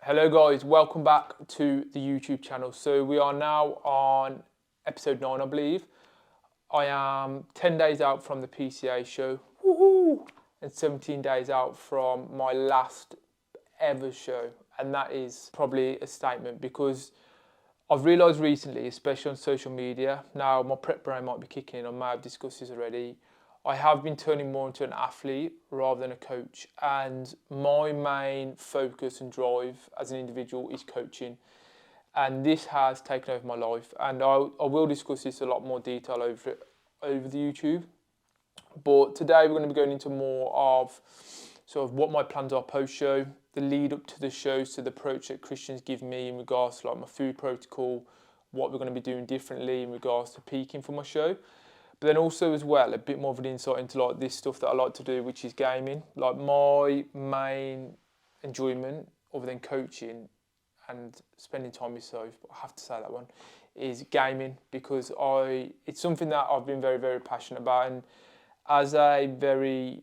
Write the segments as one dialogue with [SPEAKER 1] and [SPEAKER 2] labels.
[SPEAKER 1] Hello guys, welcome back to the YouTube channel. So we are now on episode 9, I believe. I am 10 days out from the PCA show, woohoo, and 17 days out from my last ever show. And that is probably a statement because I've realised recently, especially on social media, now my prep brain might be kicking in, I may have discussed this already, I have been turning more into an athlete rather than a coach, and my main focus and drive as an individual is coaching, and this has taken over my life, and I will discuss this a lot more detail over the YouTube, but today we're going to be going into more of sort of what my plans are post-show, the lead up to the show, so the approach that Christians give me in regards to like my food protocol, what we're going to be doing differently in regards to peaking for my show. But then also as well, a bit more of an insight into like this stuff that I like to do, which is gaming. Like my main enjoyment, other than coaching and spending time with myself, but I have to say that one, is gaming, because it's something that I've been very, very passionate about. And as a very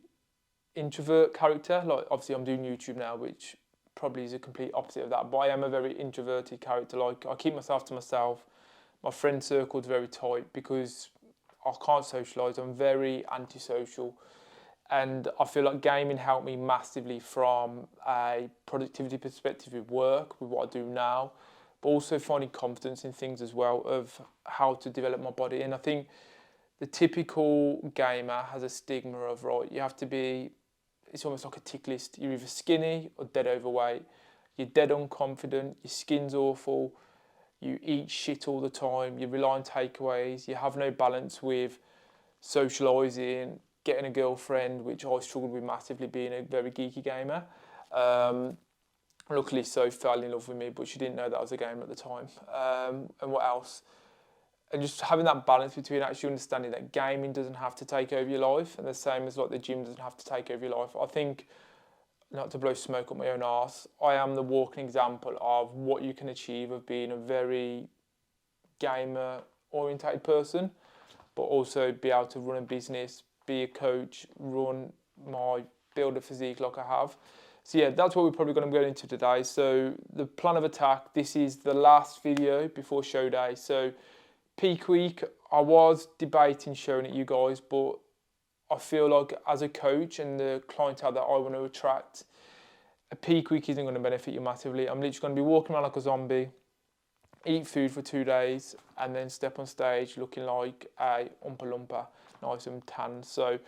[SPEAKER 1] introvert character, like obviously I'm doing YouTube now, which probably is a complete opposite of that, but I am a very introverted character. Like I keep myself to myself. My friend circle is very tight because I can't socialise, I'm very antisocial, and I feel like gaming helped me massively from a productivity perspective with work, with what I do now, but also finding confidence in things as well, of how to develop my body. And I think the typical gamer has a stigma of, right, you have to be, it's almost like a tick list, you're either skinny or dead overweight, you're dead unconfident, your skin's awful, you eat shit all the time, you rely on takeaways, you have no balance with socialising, getting a girlfriend, which I struggled with massively being a very geeky gamer. Luckily so fell in love with me, but she didn't know that I was a gamer at the time. And what else? And just having that balance between actually understanding that gaming doesn't have to take over your life, and the same as like the gym doesn't have to take over your life. I think, not to blow smoke up my own arse, I am the walking example of what you can achieve of being a very gamer-orientated person, but also be able to run a business, be a coach, build a physique like I have. So yeah, that's what we're probably going to go into today. So the plan of attack, this is the last video before show day. So peak week, I was debating showing it you guys, but I feel like as a coach and the clientele that I want to attract, a peak week isn't going to benefit you massively. I'm literally going to be walking around like a zombie, eat food for 2 days, and then step on stage looking like a Oompa Loompa, nice and tan. So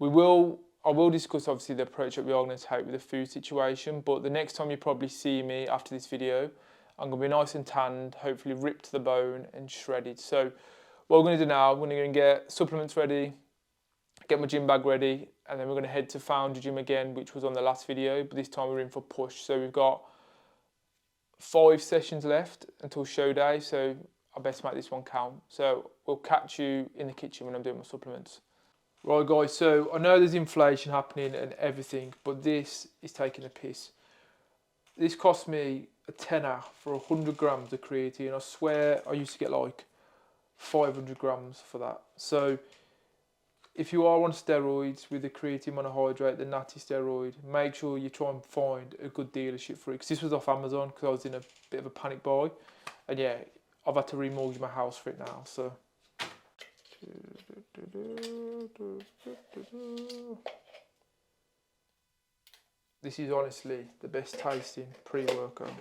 [SPEAKER 1] I will discuss obviously the approach that we are going to take with the food situation, but the next time you probably see me after this video, I'm going to be nice and tanned, hopefully ripped to the bone and shredded. So what we're going to do now, we're going to get supplements ready, get my gym bag ready, and then we're going to head to Foundry Gym again, which was on the last video, but this time we're in for push. So we've got 5 sessions left until show day, so I best make this one count. So we'll catch you in the kitchen when I'm doing my supplements. Right guys, so I know there's inflation happening and everything, but this is taking a piss. This cost me a tenner for 100 grams of creatine. I swear I used to get like 500 grams for that. So if you are on steroids with the creatine monohydrate, the natty steroid, make sure you try and find a good dealership for it. Because this was off Amazon because I was in a bit of a panic buy. And yeah, I've had to remortgage my house for it now. So this is honestly the best tasting pre-workout.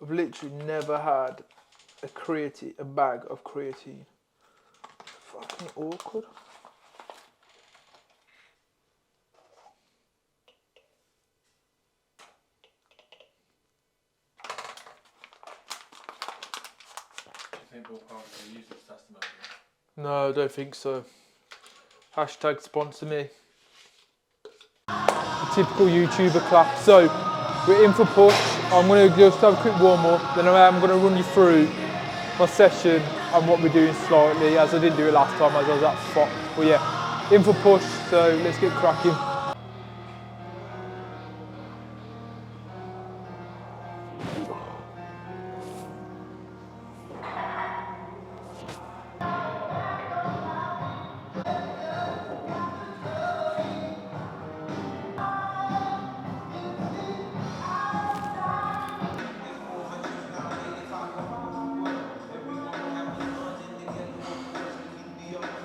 [SPEAKER 1] I've literally never had a bag of creatine. Fucking awkward. No, I don't think so. Hashtag sponsor me. A typical YouTuber clap. So we're in for push. I'm going to just have a quick warm up, then I'm going to run you through my session and what we're doing slightly, as I didn't do it last time as I was at FOP. But yeah, in for push, so let's get cracking.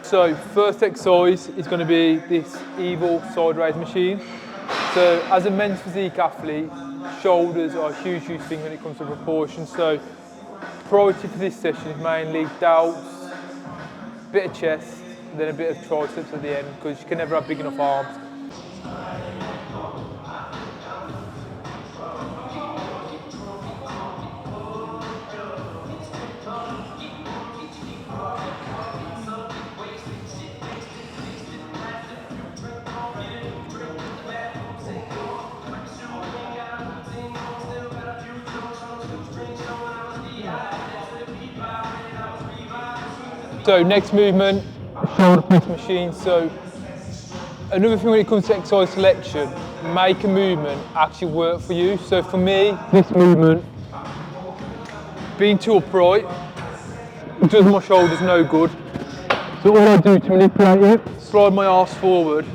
[SPEAKER 1] So first exercise is going to be this evil side raise machine. So as a men's physique athlete, shoulders are a huge thing when it comes to proportion. So priority for this session is mainly delts, bit of chest, and then a bit of triceps at the end, because you can never have big enough arms. So next movement, shoulder press machine. So another thing when it comes to exercise selection, make a movement actually work for you. So for me, this movement, being too upright, does my shoulders no good. So all I do to manipulate it, slide my arse forward,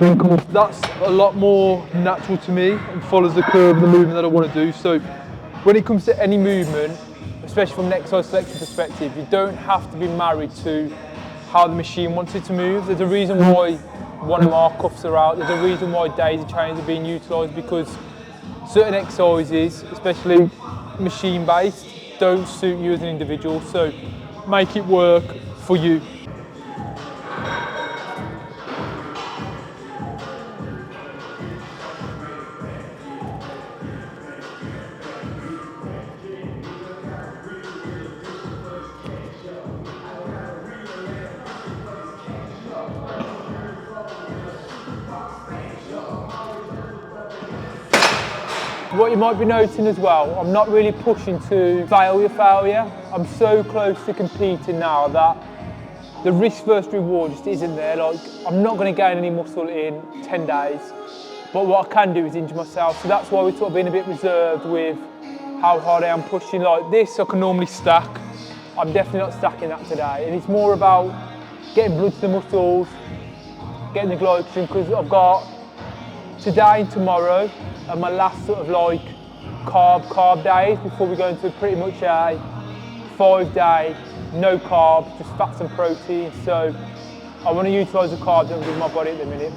[SPEAKER 1] then come up. That's a lot more natural to me and follows the curve of the movement that I want to do. So when it comes to any movement, especially from an exercise selection perspective, you don't have to be married to how the machine wants it to move. There's a reason why one of our cuffs are out. There's a reason why daisy chains are being utilised, because certain exercises, especially machine-based, don't suit you as an individual. So make it work for you. What you might be noticing as well, I'm not really pushing to failure. I'm so close to competing now that the risk versus reward just isn't there. Like, I'm not going to gain any muscle in 10 days, but what I can do is injure myself. So that's why we're sort of being a bit reserved with how hard I am pushing. Like this, I can normally stack. I'm definitely not stacking that today. And it's more about getting blood to the muscles, getting the glycogen, because I've got today and tomorrow are my last sort of like carb days before we go into pretty much a 5-day no carbs, just fats and protein. So I want to utilise the carbs that I'm giving my body at the minute.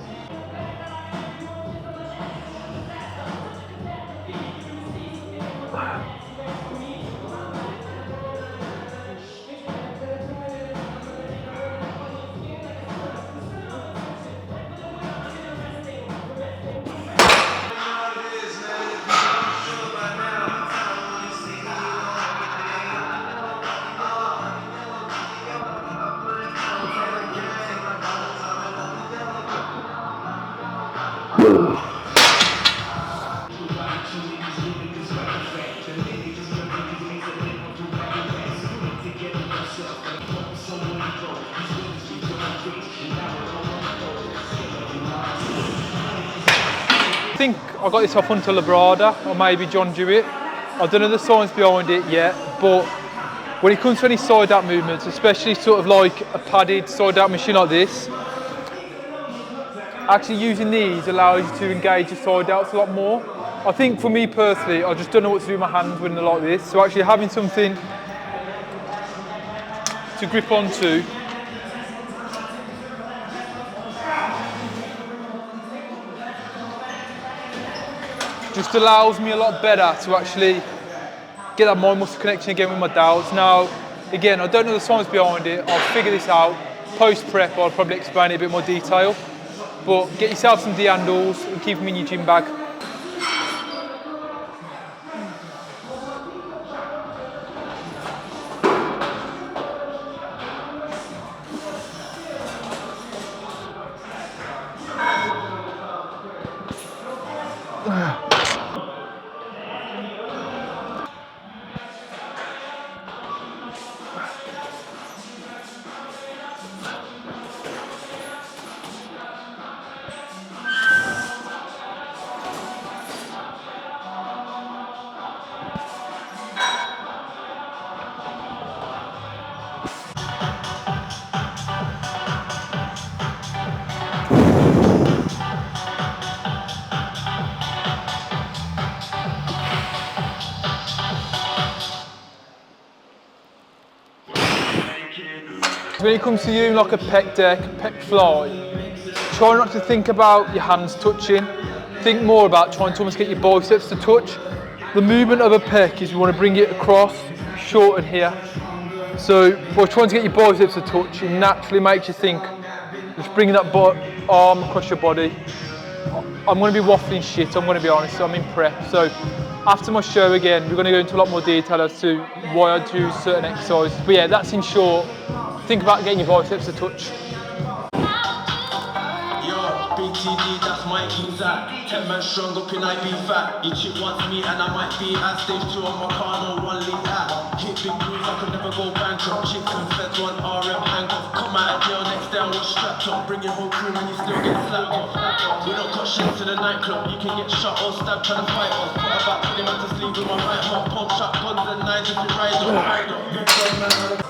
[SPEAKER 1] I think I got this off Hunter Labrada or maybe John Jewett. I don't know the science behind it yet, but when it comes to any side out movements, especially sort of like a padded side out machine like this, actually using these allows you to engage your side outs a lot more. I think for me personally, I just don't know what to do with my hands when they're like this, so actually having something to grip onto just allows me a lot better to actually get that mind muscle connection again with my delts. Now, again, I don't know the science behind it. I'll figure this out. Post-prep, I'll probably explain it in a bit more detail. But get yourself some D-handles and keep them in your gym bag. When it comes to you like a pec deck, pec fly, try not to think about your hands touching. Think more about trying to almost get your biceps to touch. The movement of a pec is you want to bring it across, shorten here. So by trying to get your biceps to touch, it naturally makes you think, just bringing that arm across your body. I'm going to be waffling shit, I'm going to be honest, I'm in prep. So after my show again, we're going to go into a lot more detail as to why I do certain exercises. But yeah, that's in short. Think about getting your biceps to touch.
[SPEAKER 2] Big TD, that's my king's at 10 man strong up in IB fat. Your chick wants me and I might be at stage 2 on my car, no 1 lead at. Hit big moves, I could never go bankrupt. Chicks and feds want RM handcuff. Come out of jail next day I was strapped up. Bring your whole crew and you still get slapped off. We don't cut shit to the nightclub. You can get shot or stabbed trying to fight us. Put about 20 man to sleep with my right hook. Pump shotguns and knives if you ride up. Big gun man.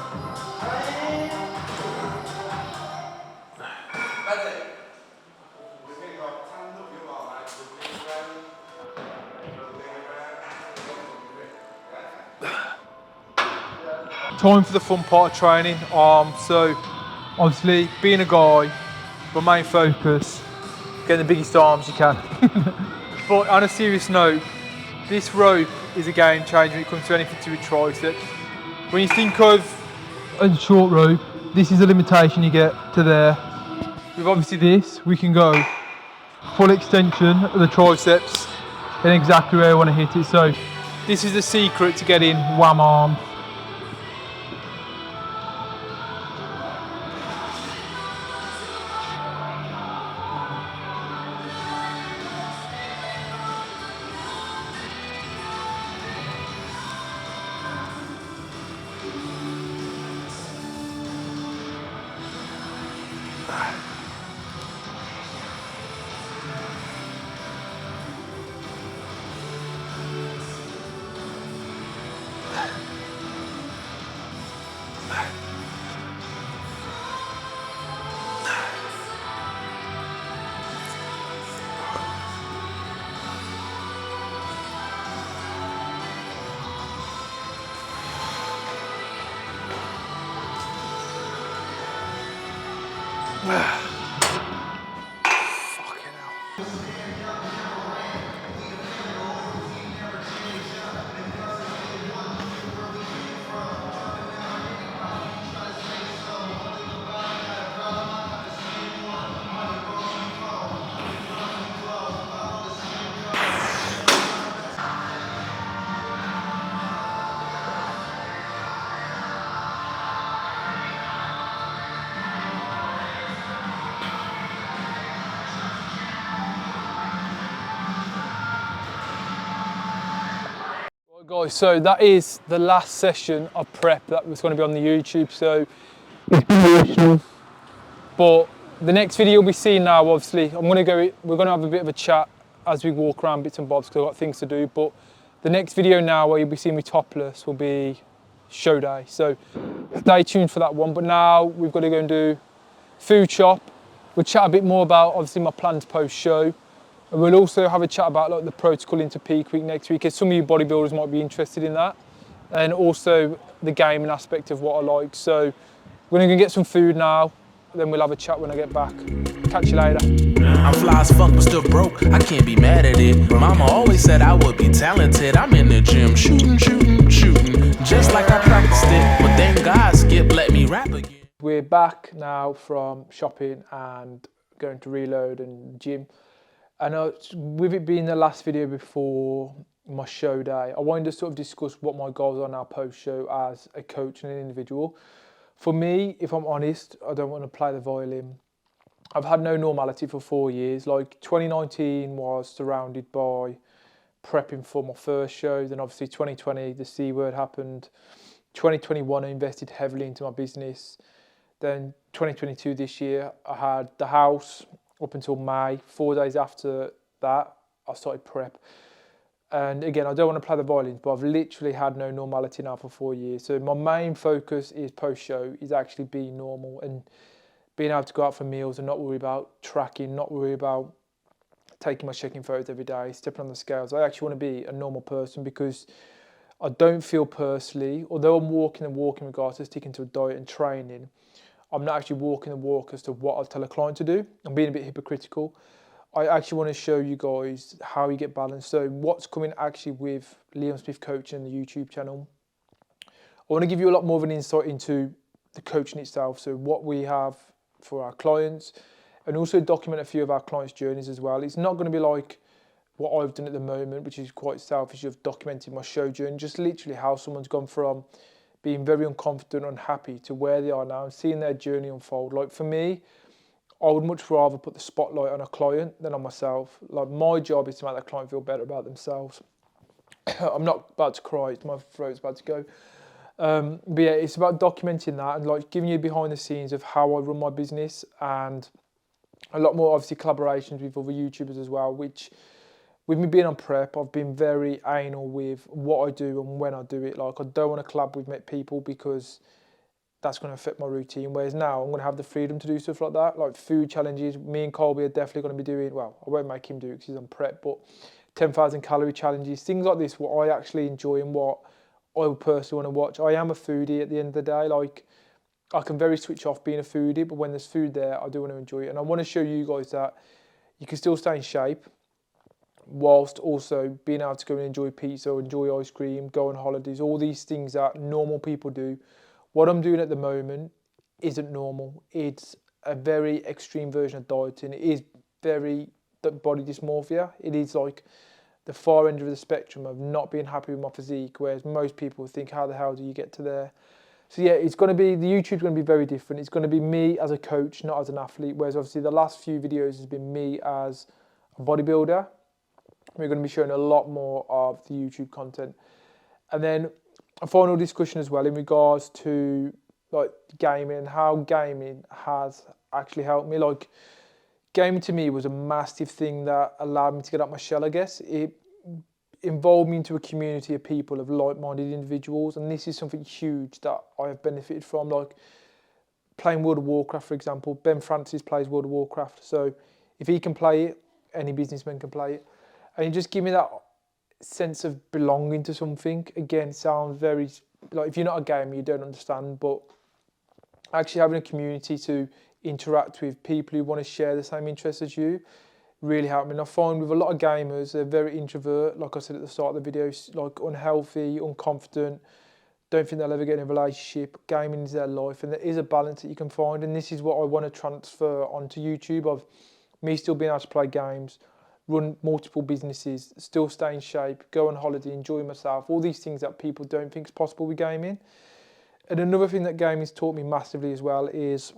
[SPEAKER 1] Time for the fun part of training. So obviously being a guy, my main focus, getting the biggest arms you can. But on a serious note, this rope is a game changer when it comes to anything to do with triceps. When you think of a short rope, this is a limitation you get to there. With obviously this, we can go full extension of the triceps and exactly where I want to hit it. So this is the secret to getting wham arm. Fucking hell. Guys, so that is the last session of prep that was going to be on the YouTube. So it's been emotional, but the next video you'll be seeing now, obviously, we're going to have a bit of a chat as we walk around bits and bobs because I've got things to do. But the next video now where you'll be seeing me topless will be show day. So stay tuned for that one. But now we've got to go and do food shop. We'll chat a bit more about obviously my plans post show. And we'll also have a chat about like the protocol into peak week next week, as some of you bodybuilders might be interested in that. And also the gaming aspect of what I like. So we're gonna go get some food now, then we'll have a chat when I get back. Catch you later.
[SPEAKER 3] I'm fly as fuck but still broke, I can't be mad at it. Mama always said I would be talented. I'm in the gym shooting, just like I practiced it. But thank God Skip let me rap again.
[SPEAKER 1] We're back now from shopping and going to reload and gym. And with it being the last video before my show day, I wanted to sort of discuss what my goals are now post-show as a coach and an individual. For me, if I'm honest, I don't want to play the violin. I've had no normality for 4 years. Like 2019 was surrounded by prepping for my first show. Then obviously 2020, the C word happened. 2021, I invested heavily into my business. Then 2022, this year, I had the house up until May. 4 days after that, I started prep. And again, I don't want to play the violins, but I've literally had no normality now for 4 years. So my main focus is post-show, is actually being normal and being able to go out for meals and not worry about tracking, not worry about taking my checking photos every day, stepping on the scales. I actually want to be a normal person because I don't feel personally, although I'm walking and walking in regards to sticking to a diet and training, I'm not actually walking the walk as to what I'll tell a client to do. I'm being a bit hypocritical. I actually want to show you guys how you get balanced. So what's coming actually with Liam Smith Coaching and the YouTube channel. I want to give you a lot more of an insight into the coaching itself. So what we have for our clients, and also document a few of our clients' journeys as well. It's not going to be like what I've done at the moment, which is quite selfish, of documenting my show journey, just literally how someone's gone from being very unconfident, unhappy to where they are now and seeing their journey unfold. Like for me, I would much rather put the spotlight on a client than on myself. Like my job is to make that client feel better about themselves. I'm not about to cry, my throat's about to go. But yeah, it's about documenting that and like giving you behind the scenes of how I run my business, and a lot more obviously collaborations with other YouTubers as well, which with me being on prep, I've been very anal with what I do and when I do it. Like I don't want to collab with people because that's going to affect my routine. Whereas now I'm going to have the freedom to do stuff like that, like food challenges. Me and Colby are definitely going to be doing, well, I won't make him do it because he's on prep, but 10,000 calorie challenges, things like this, what I actually enjoy and what I would personally want to watch. I am a foodie at the end of the day. Like I can very switch off being a foodie, but when there's food there, I do want to enjoy it. And I want to show you guys that you can still stay in shape whilst also being able to go and enjoy pizza, enjoy ice cream, go on holidays, all these things that normal people do. What I'm doing at the moment isn't normal. It's a very extreme version of dieting. It is very body dysmorphia. It is like the far end of the spectrum of not being happy with my physique, whereas most people think, how the hell do you get to there? So yeah, it's going to be, the YouTube's going to be very different. It's going to be me as a coach, not as an athlete, whereas obviously the last few videos has been me as a bodybuilder. We're going to be showing a lot more of the YouTube content. And then a final discussion as well in regards to like gaming and how gaming has actually helped me. Like gaming to me was a massive thing that allowed me to get out my shell, I guess. It involved me into a community of people, of like-minded individuals, and this is something huge that I have benefited from. Like playing World of Warcraft, for example. Ben Francis plays World of Warcraft, so if he can play it, any businessman can play it. And it just give me that sense of belonging to something. Again, it sounds very, like if you're not a gamer, you don't understand, but actually having a community to interact with people who want to share the same interests as you really helped me. And I find with a lot of gamers, they're very introvert, like I said at the start of the video, like unhealthy, unconfident, don't think they'll ever get in a relationship. Gaming is their life, and there is a balance that you can find, and this is what I want to transfer onto YouTube, of me still being able to play games, run multiple businesses, still stay in shape, go on holiday, enjoy myself, all these things that people don't think is possible with gaming. And another thing that gaming's taught me massively as well is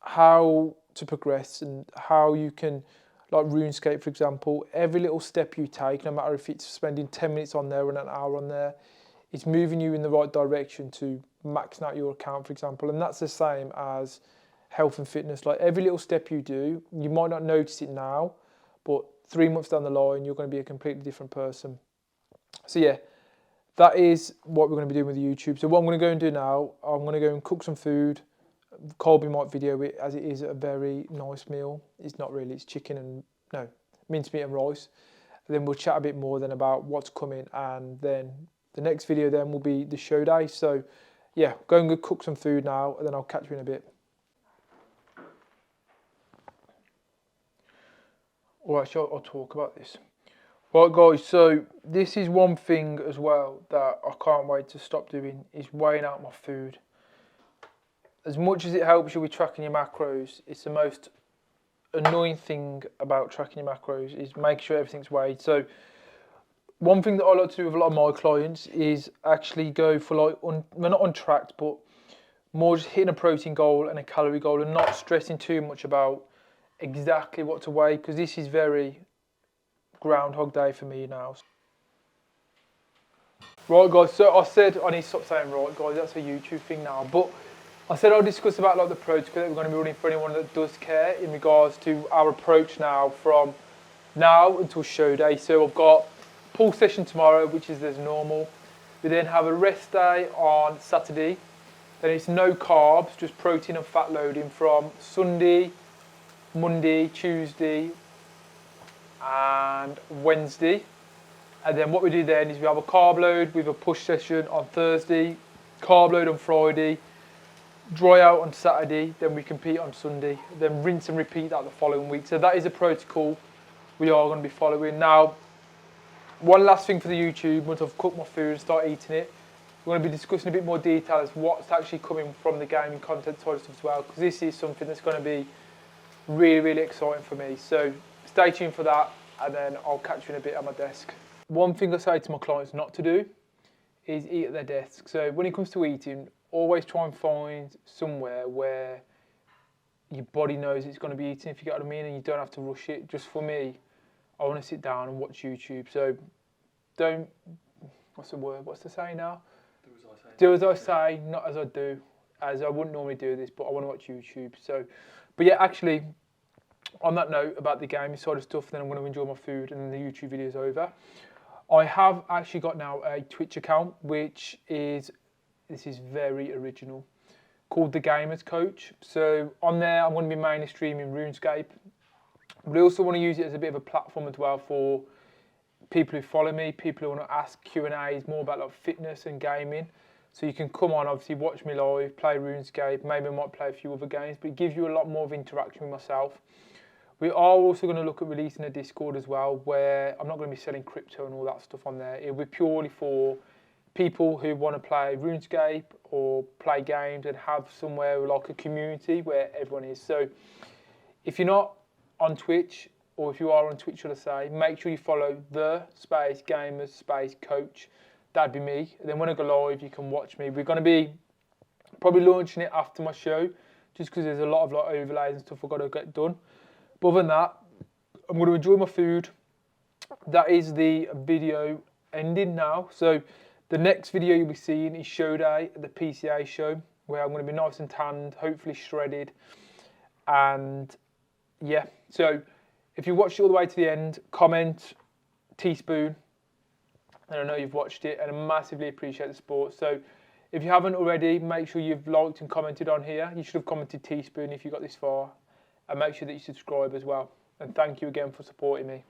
[SPEAKER 1] how to progress and how you can, like RuneScape for example, every little step you take, no matter if it's spending 10 minutes on there and an hour on there, it's moving you in the right direction to maxing out your account, for example. And that's the same as health and fitness. Like every little step you do, you might not notice it now, but 3 months down the line, you're going to be a completely different person. So yeah, that is what we're going to be doing with YouTube. So what I'm going to go and do now, I'm going to go and cook some food. Colby might video it, as it is a very nice meal. It's not really, it's chicken and, no, mincemeat and rice. And then we'll chat a bit more then about what's coming, and then the next video then will be the show day. So yeah, go and go cook some food now, and then I'll catch you in a bit. Alright, so I'll talk about this. Right guys, so this is one thing as well that I can't wait to stop doing, is weighing out my food. As much as it helps you with tracking your macros, it's the most annoying thing about tracking your macros is make sure everything's weighed. So one thing that I like to do with a lot of my clients is actually go for like, well, not untracked, but more just hitting a protein goal and a calorie goal and not stressing too much about exactly what to weigh, because this is very Groundhog Day for me now. Right guys, so I said, I need to stop saying right guys, that's a YouTube thing now, but I said I'll discuss about like the protocol that we're going to be running for anyone that does care in regards to our approach now from now until show day. So I've got pull session tomorrow, which is as normal. We then have a rest day on Saturday. Then it's no carbs, just protein and fat loading from Sunday, Monday, Tuesday and Wednesday. And then what we do then is we have a carb load with a push session on Thursday, carb load on Friday, dry out on Saturday, then we compete on Sunday, then rinse and repeat that the following week. So that is a protocol we are going to be following. Now, one last thing for the YouTube, once I've cooked my food and start eating it, we're going to be discussing a bit more detail as what's actually coming from the gaming content side of stuff as well, because this is something that's going to be really, really exciting for me. So stay tuned for that, and then I'll catch you in a bit at my desk. One thing I say to my clients not to do is eat at their desk. So when it comes to eating, always try and find somewhere where your body knows it's going to be eating, if you get what I mean, and you don't have to rush it. Just for me, I want to sit down and watch YouTube. So don't, what's the word? What's the saying now? Do as I say, not as I do. As I wouldn't normally do this, but I want to watch YouTube. So, but yeah, actually, on that note about the gaming side of stuff, then I'm going to enjoy my food and then the YouTube video is over. I have actually got now a Twitch account, which is, this is very original, called The Gamers Coach. So on there, I'm going to be mainly streaming RuneScape. But I also want to use it as a bit of a platform as well for people who follow me, people who want to ask Q&As more about like fitness and gaming. So you can come on, obviously watch me live, play RuneScape, maybe I might play a few other games, but it gives you a lot more of interaction with myself. We are also going to look at releasing a Discord as well, where I'm not going to be selling crypto and all that stuff on there. It'll be purely for people who want to play RuneScape or play games and have somewhere like a community where everyone is. So if you're not on Twitch, or if you are on Twitch, should I say, make sure you follow _gamers_coach. That'd be me. And then when I go live, you can watch me. We're going to be probably launching it after my show, just because there's a lot of like overlays and stuff I've got to get done. But other than that, I'm going to enjoy my food. That is the video ending now. So the next video you'll be seeing is show day at the PCA show, where I'm going to be nice and tanned, hopefully shredded. And yeah, so if you watched it all the way to the end, comment, teaspoon, and I know you've watched it, and I massively appreciate the support. So if you haven't already, make sure you've liked and commented on here. You should have commented teaspoon if you got this far, and make sure that you subscribe as well. And thank you again for supporting me.